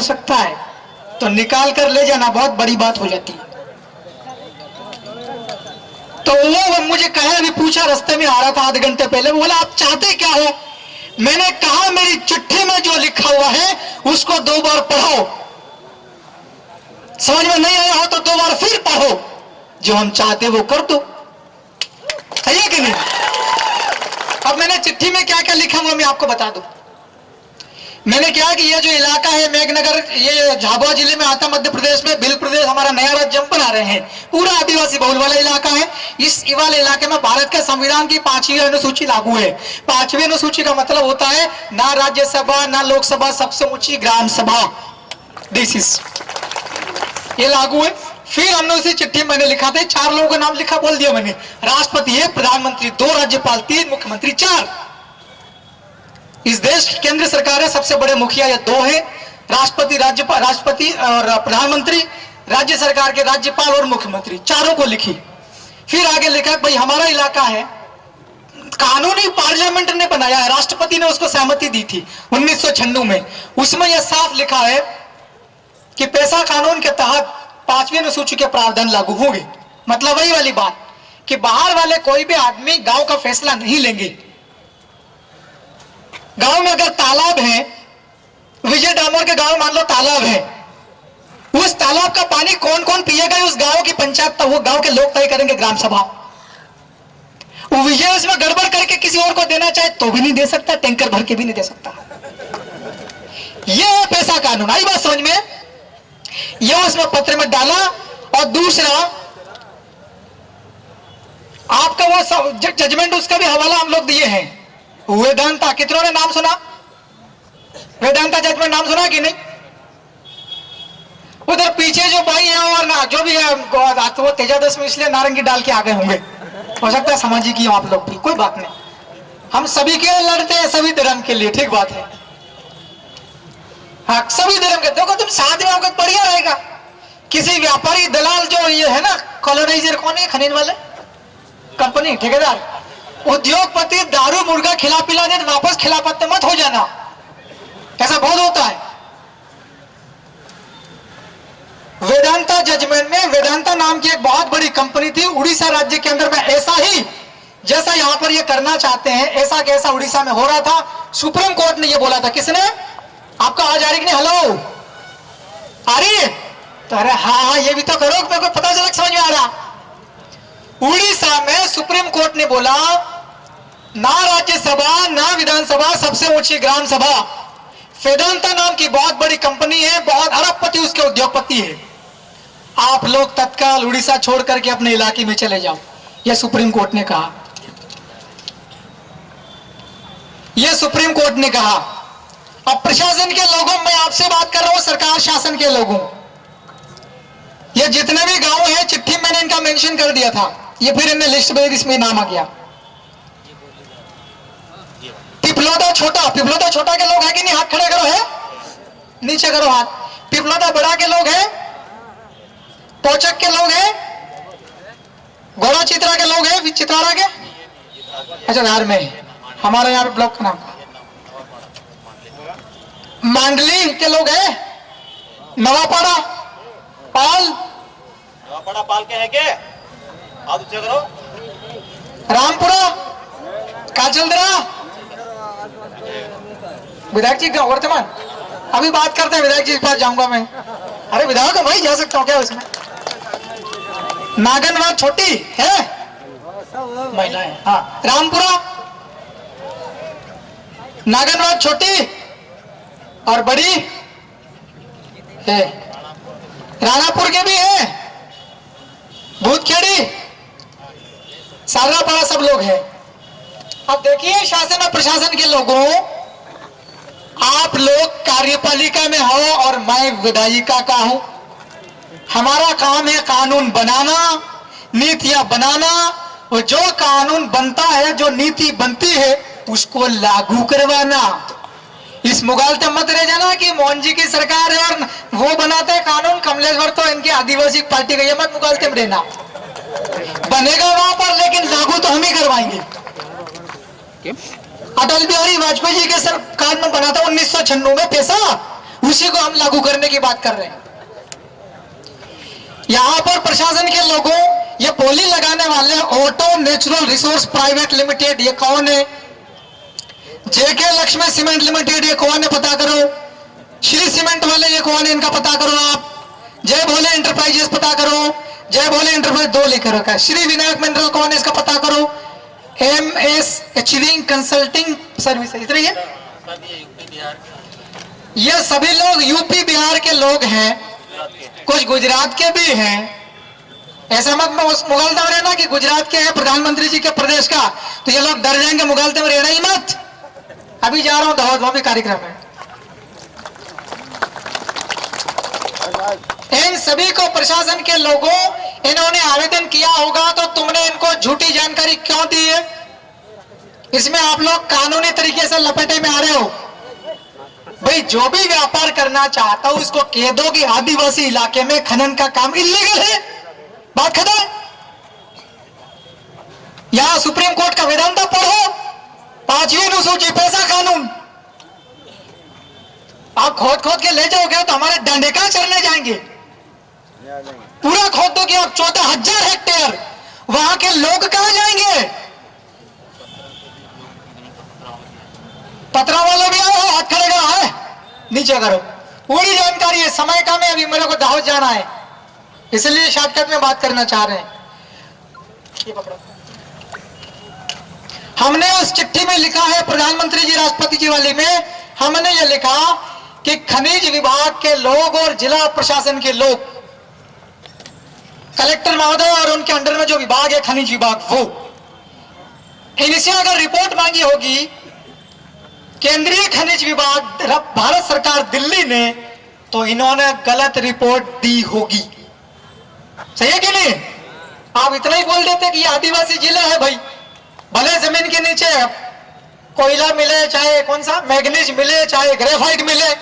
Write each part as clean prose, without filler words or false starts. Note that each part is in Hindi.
सकता है तो निकाल कर ले जाना बहुत बड़ी बात हो जाती है। तो वो मुझे कहा, अभी पूछा, रास्ते में आ रहा था आधे घंटे पहले, बोला आप चाहते क्या हो? मैंने कहा मेरी चिट्ठी में जो लिखा हुआ है उसको 2 बार पढ़ो, समझ में नहीं आया हो तो 2 बार फिर पढ़ो, जो हम चाहते वो कर दो। सही है कि नहीं? अब मैंने चिट्ठी में क्या क्या लिखा हुआ मैं आपको बता दूं। मैंने क्या कि ये जो इलाका है मेघनगर, ये झाबुआ जिले में आता, मध्य प्रदेश में, भिल प्रदेश हमारा नया राज्य हम बना रहे हैं, पूरा आदिवासी बहुल वाला इलाका है। इस वाले इलाके में भारत के संविधान की 5वीं अनुसूची लागू है। 5वीं अनुसूची का मतलब होता है ना राज्यसभा ना लोकसभा, सबसे ऊंची ग्राम सभा, दिस इज, ये लागू है। फिर हमने उसी चिट्ठी में मैंने लिखा था, 4 लोगों का नाम लिखा, बोल दिया मैंने, राष्ट्रपति है, प्रधानमंत्री 2, राज्यपाल 3, मुख्यमंत्री 4। इस देश की केंद्र सरकार है, सबसे बड़े मुखिया ये 2 है, राष्ट्रपति, राष्ट्रपति और प्रधानमंत्री, राज्य सरकार के राज्यपाल और मुख्यमंत्री, 4 को लिखी। फिर आगे लिखा भाई हमारा इलाका है, कानूनी पार्लियामेंट ने बनाया है, राष्ट्रपति ने उसको सहमति दी थी 1996 में। उसमें यह साफ लिखा है कि पेशा कानून के तहत 5वीं अनुसूची के प्रावधान लागू होंगे। मतलब वही वाली बात कि बाहर वाले कोई भी आदमी गांव का फैसला नहीं लेंगे। गांव में अगर तालाब है, विजय डामोर के गांव मान लो तालाब है, उस तालाब का पानी कौन कौन पिएगा उस गांव की पंचायत, वो गांव के लोग तय करेंगे, ग्राम सभा। वो विजय उसमें गड़बड़ करके किसी और को देना चाहे तो भी नहीं दे सकता, टैंकर भर के भी नहीं दे सकता। यह है पेशा कानून। आई बात समझ में? यह उसमें पत्र में डाला। और दूसरा आपका वो जजमेंट, उसका भी हवाला हम लोग दिए हैं। वेदांता, कितनों ने नाम सुना? वेदांता जजमेंट नाम सुना कि नहीं? उधर पीछे जो भाई है और ना जो भी है, तो वो तेजादश में इसलिए नारंगी डाल के आ गए होंगे, हो सकता है सामाजिक ही आप लोग भी, कोई बात नहीं, हम सभी के लड़ते हैं, सभी धर्म के लिए, ठीक बात है। हाँ, सभी धर्म के, देखो तुम साथ में होकर बढ़िया रहेगा। किसी व्यापारी दलाल जो ये है ना, कॉलोनाइजर, कौन है खनीन वाले, कंपनी, ठेकेदार, उद्योगपति दारू मुर्गा खिला पिला दे, वापस खिलाफत मत हो जाना, ऐसा बहुत होता है। वेदांता जजमेंट में, वेदांता नाम की एक बहुत बड़ी कंपनी थी उड़ीसा राज्य के अंदर में, ऐसा ही जैसा यहां पर ये करना चाहते हैं, ऐसा कैसा उड़ीसा में हो रहा था। सुप्रीम कोर्ट ने ये बोला था, किसने? आपका आवाज आ रही कि नहीं? हेलो, आ रही है? तो अरे हाँ, ये भी तो करो, मेरे को पता चला, समझ में आ रहा। उड़ीसा में सुप्रीम कोर्ट ने बोला ना राज्यसभा ना विधानसभा, सबसे ऊंची ग्राम सभा। वेदांता नाम की बहुत बड़ी कंपनी है, बहुत अरबपति उसके उद्योगपति है, आप लोग तत्काल उड़ीसा छोड़ करके अपने इलाके में चले जाओ, यह सुप्रीम कोर्ट ने कहा। यह सुप्रीम कोर्ट ने कहा। अब प्रशासन के लोगों, मैं आपसे बात कर रहा हूं, सरकार शासन के लोगों, ये जितने भी गांव हैं, चिट्ठी मैंने इनका मेंशन कर दिया था, ये फिर इनने लिस्ट में, इसमें नाम आ गया। पिपलोदा छोटा, पिपलोदा छोटा के लोग हैं कि नहीं? हाथ खड़े करो, है नीचे करो हाथ। पिपलोदा बड़ा के लोग हैं, पोचक के लोग हैं, घोड़ा चित्रा के लोग हैं, चित्राड़ा के, अच्छा धार में, हमारे यहाँ पे ब्लॉक का नाम, मांडली के लोग हैं, नवापाड़ा पाल, नवापाड़ा पाल के है के? आप ऊंचा करो। रामपुरा, काजलदरा, विधायक जी का वर्तमान, अभी बात करते हैं, विधायक जी के पास जाऊंगा मैं। अरे विधायक भाई जा सकता हूँ क्या उसमें? नागनवाद छोटी है, महिला है, हाँ। रामपुरा, नागनवाद छोटी और बड़ी है, राणापुर के भी है, भूतखेड़ी, सारनापाड़ा, सब लोग हैं। अब देखिए शासन और प्रशासन के लोगों, आप लोग कार्यपालिका में हो और मैं विधायिका का हूं। हमारा काम है कानून बनाना, नीतियां बनाना, और जो कानून बनता है, जो नीति बनती है, उसको लागू करवाना। इस मुगालते मत रह जाना कि मोहन जी की सरकार है और वो बनाते हैं कानून, कमलेश्वर तो इनकी आदिवासी पार्टी का, ये मत मुगालते में रहना। बनेगा वहां पर, लेकिन लागू तो हम ही करवाएंगे। अटल बिहारी वाजपेयी जी के सरकार में बना था 1996 में पैसा, उसी को हम लागू करने की बात कर रहे हैं। यहां पर प्रशासन के लोगों, ये बोली लगाने वाले auto natural resource private limited, ये कौन है? जेके लक्ष्मी सीमेंट लिमिटेड, ये कौन है पता करो। श्री सीमेंट वाले ये कौन है, इनका पता करो आप। जय भोले इंटरप्राइजेस पता करो, जय भोले इंटरप्राइज 2 लिख रखा है। श्री विनायक मिनरल कौन है, इसका पता करो। MS अचीविंग कंसल्टिंग सर्विसेज, इतना ही है। ये सभी लोग यूपी बिहार के लोग हैं, कुछ गुजरात के भी हैं। ऐसा मत मुगलता में रहना कि गुजरात के हैं प्रधानमंत्री जी के प्रदेश का, तो ये लोग डर जाएंगे, मुगलते में रहना ही मत। अभी जा रहा हूं दावत, वहां भी कार्यक्रम है। इन सभी को प्रशासन के लोगों, इन्होंने आवेदन किया होगा तो तुमने इनको झूठी जानकारी क्यों दी है? इसमें आप लोग कानूनी तरीके से लपेटे में आ रहे हो। भाई जो भी व्यापार करना चाहता हो उसको कह दो कि आदिवासी इलाके में खनन का काम इलीगल है, बात खत्म। यहां सुप्रीम कोर्ट का वेदांता पढ़ो, 5वीं अनुसूची, पैसा कानून। आप खोद खोद के ले जाओगे तो हमारे डंडे कहां चढ़ने जाएंगे? पूरा खोद दो कि आप 14,000 हेक्टेयर, वहां के लोग कहां जाएंगे? पत्रा वाले भी आओ, हाथ खड़े करो, है नीचे करो। पूरी जानकारी है, समय कम है, अभी मेरे को दाहोद जाना है, इसलिए शॉर्टकट में बात करना चाह रहे हैं। ये पकड़ो। हमने उस चिट्ठी में लिखा है, प्रधानमंत्री जी राष्ट्रपति जी वाली में हमने ये लिखा कि खनिज विभाग के लोग और जिला प्रशासन के लोग, कलेक्टर महोदय और उनके अंडर में जो विभाग है खनिज विभाग, वो इनसे अगर रिपोर्ट मांगी होगी केंद्रीय खनिज विभाग, भारत सरकार दिल्ली ने, तो इन्होंने गलत रिपोर्ट दी होगी। सही है कि नहीं? आप इतना ही बोल देते कि ये आदिवासी जिला है। भाई भले जमीन के नीचे कोयला मिले, चाहे कौन सा मैग्नीज मिले, चाहे ग्रेफाइट मिले,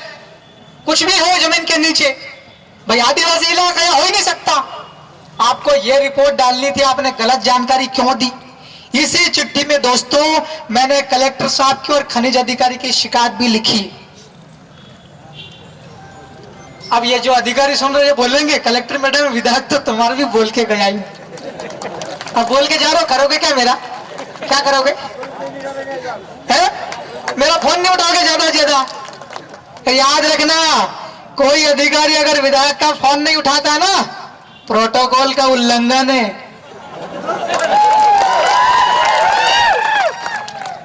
कुछ भी हो जमीन के नीचे, भाई आदिवासी इलाका हो ही नहीं सकता। आपको ये रिपोर्ट डालनी थी, आपने गलत जानकारी क्यों दी? इसी चिट्ठी में दोस्तों मैंने कलेक्टर साहब की और खनिज अधिकारी की शिकायत भी लिखी। अब ये जो अधिकारी सुन रहे हैं बोलेंगे कलेक्टर मैडम विधायक तो तुम्हारा भी बोल के गया ही, अब बोल के जा रहे हो, करोगे क्या? मेरा क्या करोगे? है? मेरा फोन नहीं उठाओगे ज्यादा ज्यादा। याद रखना, कोई अधिकारी अगर विधायक का फोन नहीं उठाता ना, प्रोटोकॉल का उल्लंघन है।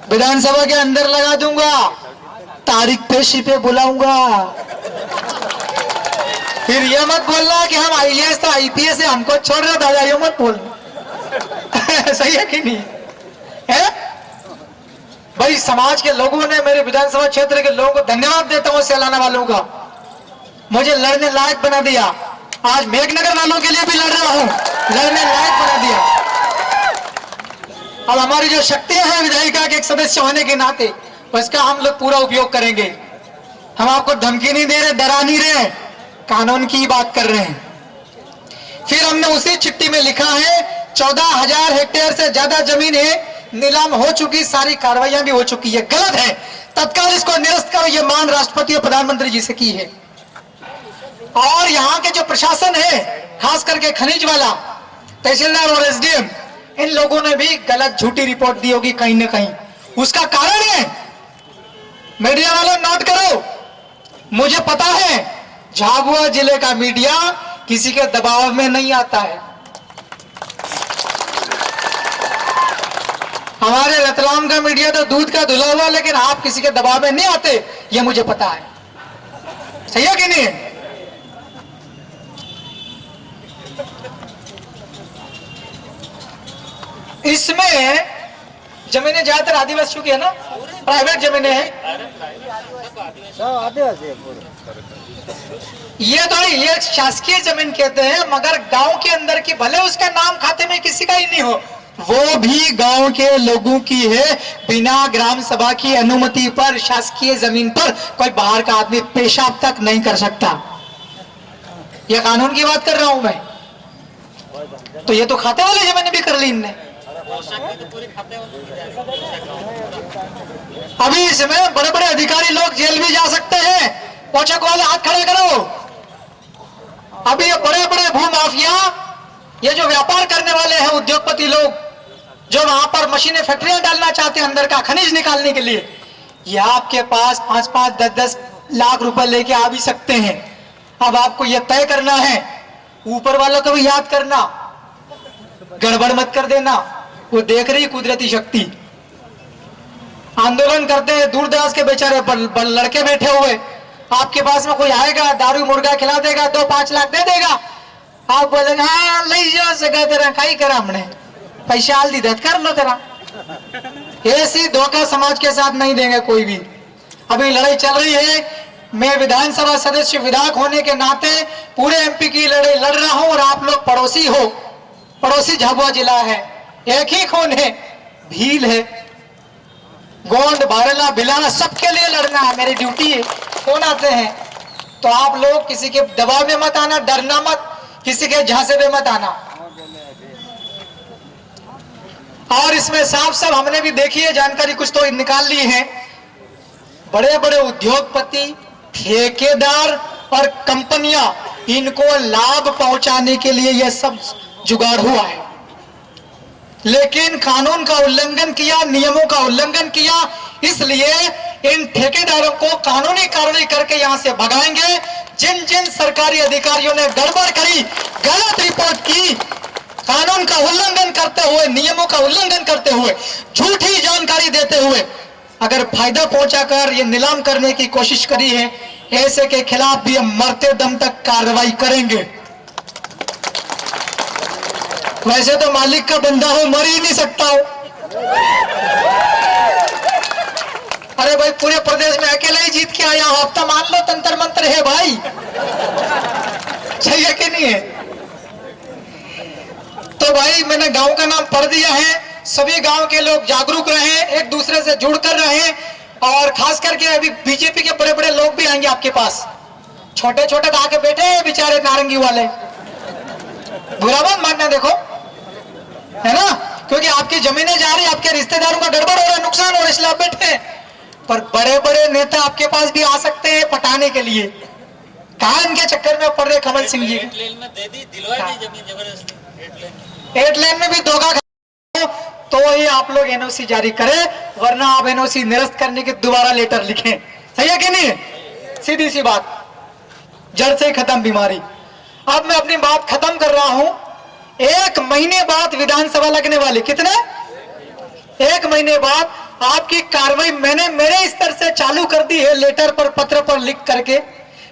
विधानसभा के अंदर लगा दूंगा, तारीख पेशी पे बुलाऊंगा। फिर ये मत बोलना कि हम IAS तो IPS है, हमको छोड़ रहे दादा, ये मत बोलना। सही है कि नहीं है? भाई समाज के लोगों ने, मेरे विधानसभा क्षेत्र के लोगों को धन्यवाद देता हूं, सेलाना वालों का, मुझे लड़ने लायक बना दिया। आज मेघनगर वालों के लिए भी लड़ रहा हूं, लड़ने लायक बना दिया। अब हमारी जो शक्तियां हैं विधायिका के एक सदस्य होने के नाते, उसका हम लोग पूरा उपयोग करेंगे। हम आपको धमकी नहीं दे रहे, डरा नहीं रहे, कानून की बात कर रहे हैं। फिर हमने उसी चिट्ठी में लिखा है 14,000 हेक्टेयर से ज्यादा जमीन है, नीलाम हो चुकी, सारी कार्रवाइयां भी हो चुकी है। गलत है, तत्काल इसको निरस्त करो, ये मांग राष्ट्रपति और प्रधानमंत्री जी से की है। और यहाँ के जो प्रशासन है, खास करके खनिज वाला, तहसीलदार और SDM, इन लोगों ने भी गलत झूठी रिपोर्ट दी होगी कहीं ना कहीं। उसका कारण है, मीडिया वालों नोट करो, मुझे पता है झाबुआ जिले का मीडिया किसी के दबाव में नहीं आता है। हमारे रतलाम का मीडिया तो दूध का धुला हुआ, लेकिन आप किसी के दबाव में नहीं आते, ये मुझे पता है। सही है कि नहीं? इसमें जमीनें ज्यादातर आदिवासियों की है ना, प्राइवेट जमीनें हैं। ये शासकीय जमीन कहते हैं, मगर गांव के अंदर की, भले उसका नाम खाते में किसी का ही नहीं हो, वो भी गांव के लोगों की है। बिना ग्राम सभा की अनुमति पर शासकीय जमीन पर कोई बाहर का आदमी पेशाब तक नहीं कर सकता। ये कानून की बात कर रहा हूं मैं। तो ये तो खाते वाली जमीन भी कर ली इनने। अभी इसमें बड़े बड़े अधिकारी लोग जेल भी जा सकते हैं, पोचक वाले हाथ खड़े करो। अभी ये बड़े बड़े भू माफिया, ये जो व्यापार करने वाले हैं उद्योगपति लोग, जो वहां पर मशीनें फैक्ट्रियां डालना चाहते हैं अंदर का खनिज निकालने के लिए, ये आपके पास 5-5, 10-10 लाख रुपए लेके आ भी सकते हैं। अब आपको यह तय करना है, ऊपर वालों को भी याद करना, गड़बड़ मत कर देना। वो देख रही कुदरती शक्ति। आंदोलन करते हैं दूर दराज के बेचारे लड़के बैठे हुए, आपके पास में कोई आएगा, दारू मुर्गा खिला देगा, 2-5 लाख दे देगा, आप बोलेंगे हाँ ले जाओ सगा तेरा काई करा हमने, पैसा आल दी दत कर लो तेरा। ऐसी धोखा समाज के साथ नहीं देंगे कोई भी। अभी लड़ाई चल रही है, मैं विधानसभा सदस्य विधायक होने के नाते पूरे एमपी की लड़ाई लड़ रहा हूं और आप लोग पड़ोसी हो, पड़ोसी झाबुआ जिला है, एक ही खून है, भील है, गोंड बारेला बिलाना सबके लिए लड़ना है, मेरी ड्यूटी है। कौन आते हैं तो आप लोग किसी के दबाव में मत आना, डरना मत, किसी के झांसे में मत आना। और इसमें साफ साफ हमने भी देखी है, जानकारी कुछ तो निकाल ली है, बड़े बड़े उद्योगपति, ठेकेदार और कंपनियां, इनको लाभ पहुंचाने के लिए यह सब जुगाड़ हुआ है। लेकिन कानून का उल्लंघन किया, नियमों का उल्लंघन किया, इसलिए इन ठेकेदारों को कानूनी कार्रवाई करके यहां से भगाएंगे। जिन जिन सरकारी अधिकारियों ने गड़बड़ करी, गलत रिपोर्ट की, कानून का उल्लंघन करते हुए, नियमों का उल्लंघन करते हुए, झूठी जानकारी देते हुए अगर फायदा पहुंचाकर ये नीलाम करने की कोशिश करी है, ऐसे के खिलाफ भी हम मरते दम तक कार्रवाई करेंगे। वैसे तो मालिक का बंदा हो, मर ही नहीं सकता हो। अरे भाई पूरे प्रदेश में अकेले ही जीत के आया हो, अब तो मान लो तंत्र मंत्र है भाई, सही है कि नहीं है? तो भाई मैंने गांव का नाम पढ़ दिया है, सभी गांव के लोग जागरूक रहे, एक दूसरे से जुड़कर रहे, और खास करके अभी बीजेपी के बड़े बड़े लोग भी आएंगे आपके पास, छोटे छोटे आके बैठे हैं बेचारे नारंगी वाले, बुरा मत मानना, देखो है ना, क्योंकि आपकी जमीनें जा रही, आपके रिश्तेदारों का गड़बड़ हो रहा है, नुकसान हो रहा है, इसलिए आप बैठे हैं। पर बड़े बड़े नेता आपके पास भी आ सकते हैं पटाने के लिए। कहा इनके चक्कर में पड़ रहे कमल सिंह जी, 8 लेन में दे दी, दिलवाई दी जमीन जबरदस्ती, 8 लेन में भी धोखा तो ही आप लोग एनओसी जारी करें, वरना आप एनओसी निरस्त करने के दोबारा लेटर लिखें। सही है कि नहीं? सीधी सी बात, जड़ से खत्म बीमारी। अब मैं अपनी बात खत्म कर रहा हूं। 1 महीने बाद विधानसभा लगने वाली, कितने? 1 महीने बाद आपकी कार्रवाई मैंने मेरे स्तर से चालू कर दी है, लेटर पर, पत्र पर लिख करके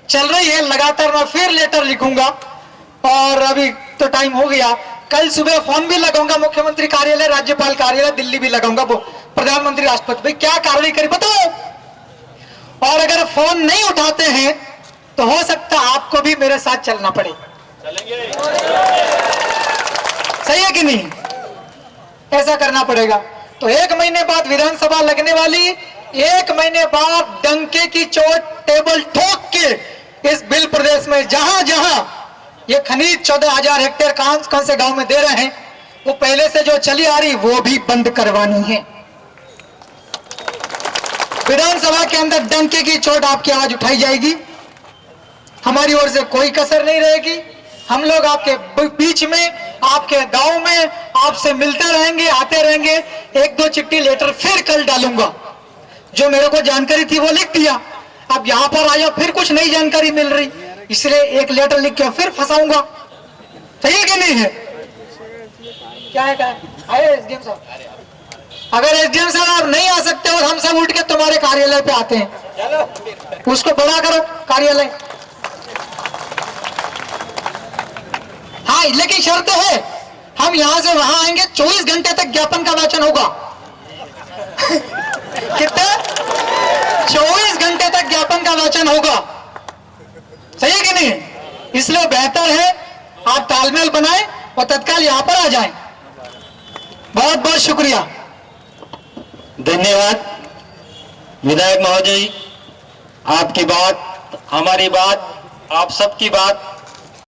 चल रही है लगातार। मैं फिर लेटर लिखूंगा, और अभी तो टाइम हो गया, कल सुबह फोन भी लगाऊंगा मुख्यमंत्री कार्यालय, राज्यपाल कार्यालय, दिल्ली भी लगाऊंगा, प्रधानमंत्री, राष्ट्रपति, भाई क्या कार्रवाई करी बताओ। और अगर फोन नहीं उठाते हैं तो हो सकता है आपको भी मेरे साथ चलना पड़े। चलेंगे। सही है कि नहीं? ऐसा करना पड़ेगा। तो 1 महीने बाद विधानसभा लगने वाली, 1 महीने बाद डंके की चोट टेबल ठोक के इस बिल प्रदेश में जहां जहां ये खनिज 14,000 हेक्टेयर कौन से गांव में दे रहे हैं, वो पहले से जो चली आ रही वो भी बंद करवानी है। विधानसभा के अंदर डंके की चोट आपकी आवाज उठाई जाएगी, हमारी ओर से कोई कसर नहीं रहेगी। हम लोग आपके बीच में, आपके गांव में आपसे मिलते रहेंगे, आते रहेंगे। 1-2 चिट्ठी लेटर फिर कल डालूंगा, जो मेरे को जानकारी थी वो लिख दिया, अब यहां पर आया फिर कुछ नई जानकारी मिल रही, इसलिए एक लेटर लिख के फिर फंसाऊंगा। सही है कि नहीं है? क्या है, क्या है? एसडीएम साहब, अगर एसडीएम साहब आप नहीं आ सकते और हम सब उठ के तुम्हारे कार्यालय पे आते हैं, उसको बड़ा करो कार्यालय। हाँ, लेकिन शर्त है, हम यहां से वहां आएंगे, 24 घंटे तक ज्ञापन का वाचन होगा। कितने? 24 घंटे तक ज्ञापन का वाचन होगा। सही है कि नहीं? इसलिए बेहतर है आप तालमेल बनाएं और तत्काल यहां पर आ जाएं। बहुत बहुत शुक्रिया, धन्यवाद विधायक महोदय। आपकी बात, हमारी बात, आप सबकी बात